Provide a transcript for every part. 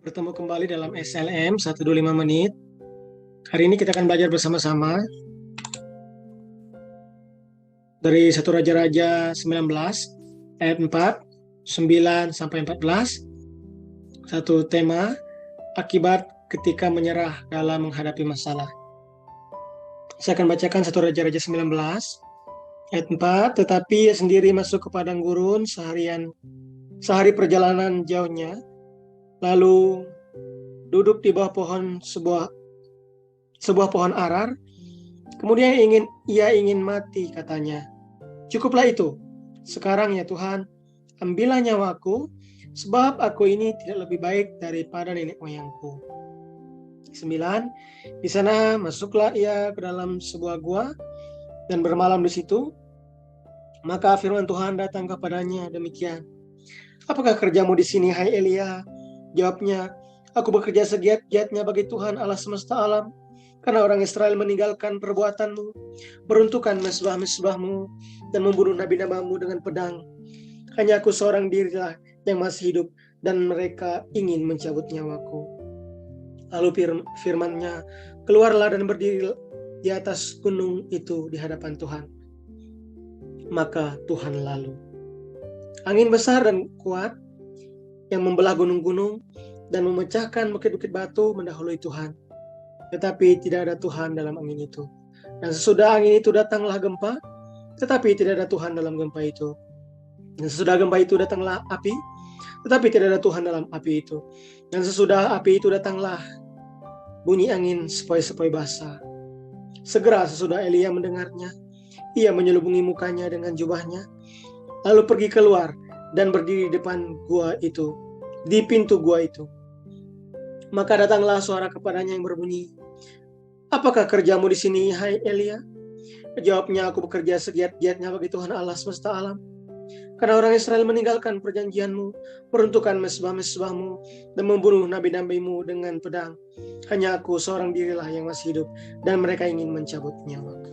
Bertemu kembali dalam SLM 125 menit. Hari ini kita akan belajar bersama-sama dari 1 Raja-Raja 19 ayat 4, 9 sampai 14. Satu tema, akibat ketika menyerah dalam menghadapi masalah. Saya akan bacakan 1 Raja-Raja 19 ayat 4. Tetapi ia sendiri masuk ke padang gurun sehari perjalanan jauhnya, lalu duduk di bawah sebuah pohon arar. Kemudian ia ingin mati, katanya. Cukuplah itu. Sekarang ya Tuhan, ambillah nyawaku, sebab aku ini tidak lebih baik daripada nenek moyangku. 9. Di sana masuklah ia ke dalam sebuah gua dan bermalam di situ. Maka firman Tuhan datang kepadanya demikian. Apakah kerjamu di sini, hai Elia? Jawabnya, aku bekerja segiat-giatnya bagi Tuhan Allah semesta alam. Karena orang Israel meninggalkan perbuatanmu, meruntuhkan mesbah-mesbahmu, dan membunuh nabi-nabimu dengan pedang. Hanya aku seorang dirilah yang masih hidup, dan mereka ingin mencabut nyawaku. Lalu firman-Nya, keluarlah dan berdiri di atas gunung itu di hadapan Tuhan. Maka Tuhan lalu. Angin besar dan kuat yang membelah gunung-gunung dan memecahkan bukit-bukit batu mendahului Tuhan. Tetapi tidak ada Tuhan dalam angin itu. Dan sesudah angin itu datanglah gempa, tetapi tidak ada Tuhan dalam gempa itu. Dan sesudah gempa itu datanglah api, tetapi tidak ada Tuhan dalam api itu. Dan sesudah api itu datanglah bunyi angin sepoi-sepoi basah. Segera sesudah Elia mendengarnya, ia menyelubungi mukanya dengan jubahnya, lalu pergi keluar dan berdiri di depan gua itu, di pintu gua itu. Maka datanglah suara kepadanya yang berbunyi, apakah kerjamu di sini, hai Elia? Jawabnya, aku bekerja segiat-giatnya bagi Tuhan Allah semesta alam. Karena orang Israel meninggalkan perjanjianmu, meruntuhkan mesbah-mesbahmu, dan membunuh nabi-nabimu dengan pedang. Hanya aku seorang dirilah yang masih hidup, dan mereka ingin mencabut nyawaku.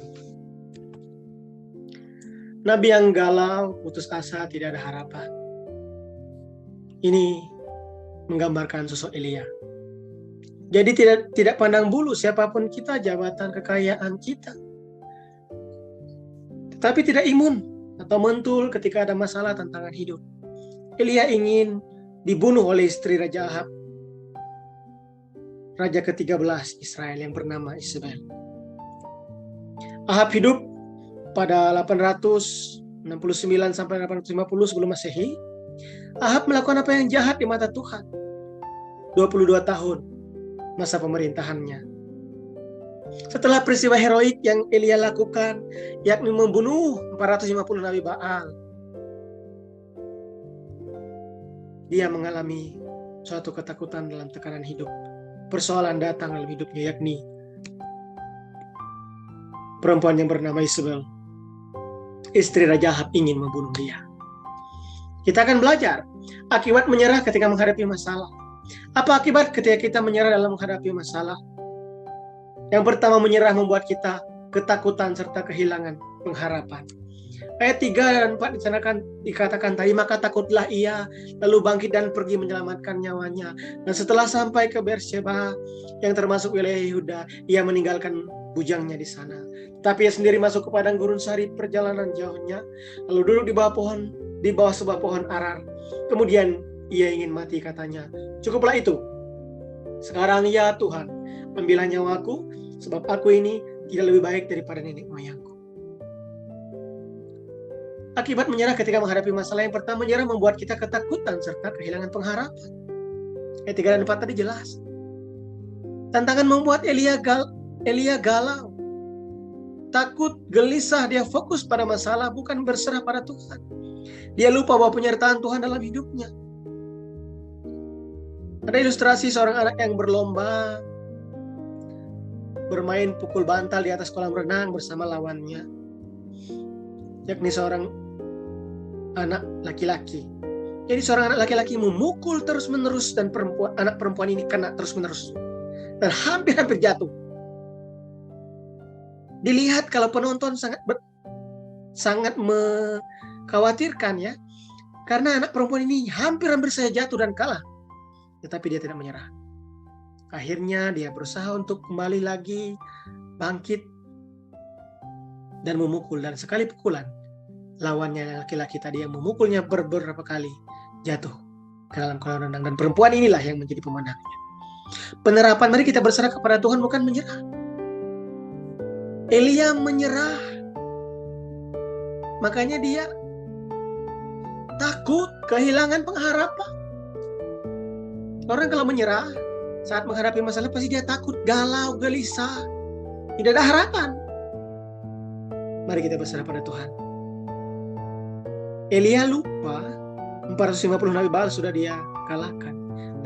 Nabi yang galau, putus asa, tidak ada harapan. Ini menggambarkan sosok Elia. Jadi tidak pandang bulu siapapun kita, jabatan, kekayaan kita. Tetapi tidak imun atau mentul ketika ada masalah tantangan hidup. Elia ingin dibunuh oleh istri Raja Ahab, Raja ke-13 Israel yang bernama Isabel. Ahab hidup pada 869 sampai 850 sebelum Masehi. Ahab melakukan apa yang jahat di mata Tuhan. 22 tahun masa pemerintahannya. Setelah peristiwa heroik yang Elia lakukan, yakni membunuh 450 Nabi Baal, dia mengalami suatu ketakutan dalam tekanan hidup. Persoalan datang dalam hidupnya, yakni perempuan yang bernama Isabel, istri Raja Ahab, ingin membunuh dia. Kita akan belajar akibat menyerah ketika menghadapi masalah. Apa akibat ketika kita menyerah dalam menghadapi masalah? Yang pertama, menyerah membuat kita ketakutan serta kehilangan pengharapan. Ayat 3 dan 4 dikatakan tadi, maka takutlah ia, lalu bangkit dan pergi menyelamatkan nyawanya. Dan setelah sampai ke Beersheba yang termasuk wilayah Yehuda, ia meninggalkan bujangnya di sana. Tapi ia sendiri masuk ke padang gurun sehari perjalanan jauhnya, lalu duduk di bawah sebuah pohon arar. Kemudian ia ingin mati, katanya. Cukuplah itu. Sekarang ya Tuhan, ambillah nyawaku, sebab aku ini tidak lebih baik daripada nenek moyangku. Akibat menyerah ketika menghadapi masalah, yang pertama, menyerah membuat kita ketakutan serta kehilangan pengharapan. Ayat 3 dan 4 tadi jelas. Tantangan membuat Elia galau. Takut, gelisah, dia fokus pada masalah, bukan berserah pada Tuhan. Dia lupa bahwa penyertaan Tuhan dalam hidupnya. Ada ilustrasi seorang anak yang berlomba bermain pukul bantal di atas kolam renang bersama lawannya, yakni seorang anak laki-laki. Jadi seorang anak laki-laki memukul terus-menerus, dan anak perempuan ini kena terus-menerus dan hampir-hampir jatuh. Dilihat kalau penonton sangat mengkhawatirkan, ya, karena anak perempuan ini hampir-hampir saja jatuh dan kalah. tetapi dia tidak menyerah. Akhirnya dia berusaha untuk kembali lagi, bangkit, dan memukul. Dan sekali pukulan, lawannya laki-laki tadi yang memukulnya beberapa kali jatuh ke dalam kolam renang. Dan perempuan inilah yang menjadi pemenangnya. Penerapan, mari kita berserah kepada Tuhan, bukan menyerah. Elia menyerah, makanya dia takut, kehilangan pengharapan. Orang kalau menyerah saat menghadapi masalah pasti dia takut, galau, gelisah, tidak ada harapan. Mari kita berserah pada Tuhan. Elia lupa 450 nabi Baal sudah dia kalahkan,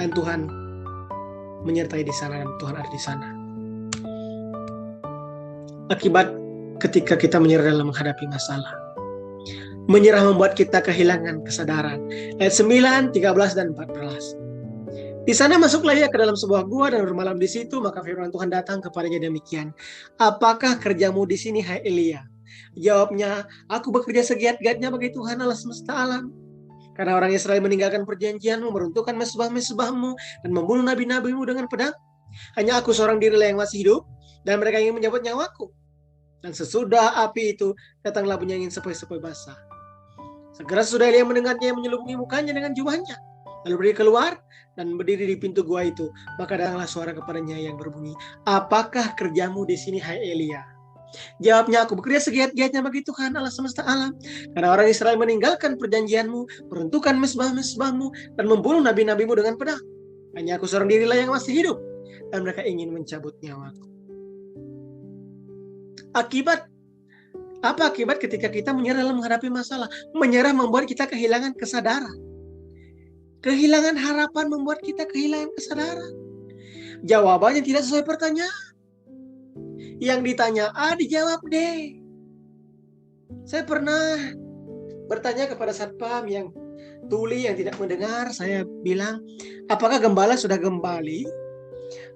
dan Tuhan menyertai di sana, dan Tuhan ada di sana. Akibat ketika kita menyerah dalam menghadapi masalah, menyerah membuat kita kehilangan kesadaran. Ayat 9, 13, dan 14. Di sana masuklah ia ke dalam sebuah gua dan bermalam di situ. Maka firman Tuhan datang kepadanya demikian, apakah kerjamu di sini, hai Elia? Jawabnya, aku bekerja segiat-giatnya bagi Tuhan Allah semesta alam. Karena orang Israel meninggalkan perjanjianmu, meruntuhkan mesbah-mesbahmu, dan membunuh nabi-nabimu dengan pedang. Hanya aku seorang dirilah yang masih hidup, dan mereka ingin mencabut nyawaku. Dan sesudah api itu, datanglah bunyi angin sepoi-sepoi basah. Segera sesudah Elia mendengarnya, yang menyelubungi mukanya dengan jubahnya. Lalu berdiri keluar dan berdiri di pintu gua itu. Maka datanglah suara kepadanya yang berbunyi, apakah kerjamu di sini, hai Elia? Jawabnya, aku bekerja segiat-giatnya bagi Tuhan Allah semesta alam. Karena orang Israel meninggalkan perjanjianmu, meruntuhkan mesbah-mesbahmu, dan membunuh nabi-nabimu dengan pedang. Hanya aku seorang dirilah yang masih hidup, dan mereka ingin mencabut nyawaku. Apa akibat ketika kita menyerah dalam menghadapi masalah? Menyerah membuat kita kehilangan kesadaran. Kehilangan harapan membuat kita kehilangan kesadaran. Jawabannya tidak sesuai pertanyaan. Yang ditanya A dijawab D. Saya pernah bertanya kepada satpam yang tuli yang tidak mendengar. Saya bilang, apakah gembala sudah kembali?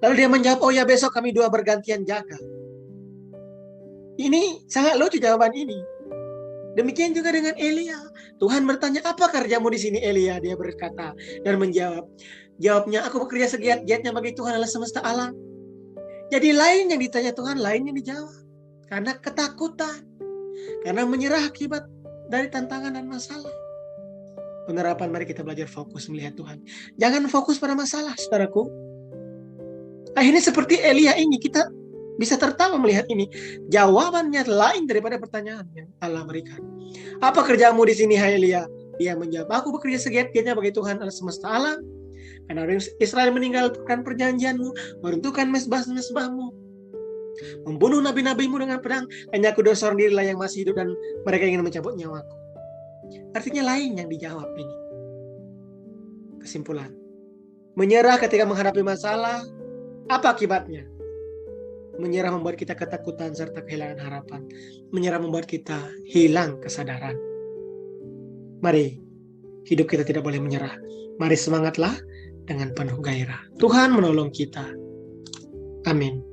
Lalu dia menjawab, oh ya, besok kami dua bergantian jaga. Ini sangat lucu jawaban ini. Demikian juga dengan Elia. Tuhan bertanya, apa kerjamu di sini, Elia? Dia berkata dan menjawab. Jawabnya, aku bekerja segiat-giatnya bagi Tuhan Allah semesta alam. Jadi lain yang ditanya Tuhan, lain yang dijawab. Karena ketakutan. Karena menyerah akibat dari tantangan dan masalah. Penerapan, mari kita belajar fokus melihat Tuhan. Jangan fokus pada masalah, saudaraku. Akhirnya seperti Elia ini, kita bisa tertawa melihat ini. Jawabannya lain daripada pertanyaan yang Allah berikan. Apa kerjamu di sini, hai Elia? Dia menjawab, aku bekerja segiat-giatnya bagi Tuhan Allah semesta alam. Karena orang Israel meninggalkan perjanjianmu, meruntuhkan mesbah-mesbahmu, membunuh nabi-nabimu dengan pedang. Hanya aku seorang dirilah yang masih hidup, dan mereka ingin mencabut nyawaku. Artinya lain yang dijawab ini. Kesimpulan, menyerah ketika menghadapi masalah, apa akibatnya? Menyerah membuat kita ketakutan serta kehilangan harapan. Menyerah membuat kita hilang kesadaran. Mari, hidup kita tidak boleh menyerah. Mari semangatlah dengan penuh gairah. Tuhan menolong kita. Amin.